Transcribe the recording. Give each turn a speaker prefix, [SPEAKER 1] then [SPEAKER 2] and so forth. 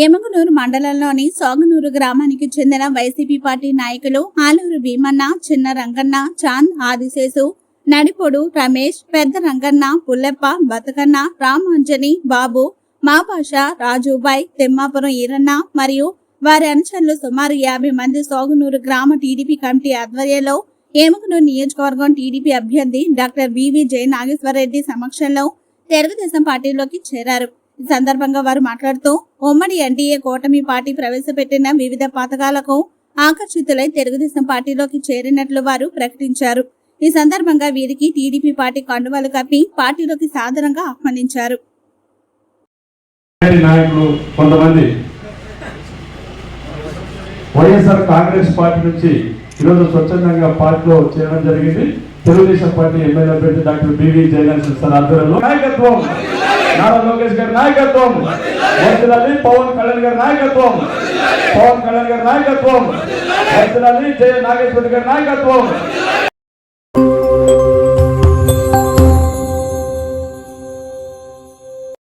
[SPEAKER 1] ఎమగనూరు మండలంలోని సోగనూరు గ్రామానికి చెందిన వైసీపీ పార్టీ నాయకులు ఆలూరు భీమన్న, చిన్న రంగన్న, చాంద్, ఆదిశేషు, నడిపొడు రమేష్, పెద్ద రంగన్న, పుల్లెప్ప, బతకన్న, రామాంజని, బాబు, మాభాష, రాజుబాయ్, తిమ్మాపురం ఈరన్న మరియు వారి అనుచరులు సుమారు 50 మంది సోగనూరు గ్రామ టీడీపీ కమిటీ ఆధ్వర్యంలో ఎమగనూరు నియోజకవర్గం టీడీపీ అభ్యర్థి డాక్టర్ వివి జై నాగేశ్వరరెడ్డి సమక్షంలో తెలుగుదేశం పార్టీలోకి చేరారు. ఈ సందర్భంగా వారు మాట్లాడుతూ ఉమ్మడి ఎన్డీఏ కూటమి పార్టీ ప్రవేశపెట్టిన వివిధ పథకాలకు ఆకర్షితులై తెలుగుదేశం పార్టీలోకి చేరినట్లు వారు ప్రకటించారు. ఈ సందర్భంగా వీరికి టీడీపీ పార్టీ కండువాలు కప్పి పార్టీలోకి సాదరంగా ఆహ్వానించారు.
[SPEAKER 2] కొంతమంది వైఎస్ఆర్ కాంగ్రెస్ పార్టీ నుంచి ఈరోజు స్వచ్ఛందంగా పార్టీలో చేరడం జరిగింది. తెలుగుదేశం పార్టీ ఎమ్మెల్యే అభ్యర్థి డాక్టర్ బివి జయనాగేశ్వర సార్ ఆధ్వర్యంలో నాయకత్వం, నారా లోకేష్ గారి నాయకత్వం, వర్ధిల్లాలి పవన్ కళ్యాణ్ గారి నాయకత్వం, పవన్ కళ్యాణ్ గారి నాయకత్వం, వర్ధిల్లాలి జయ నాగేశ్వర గారి నాయకత్వం.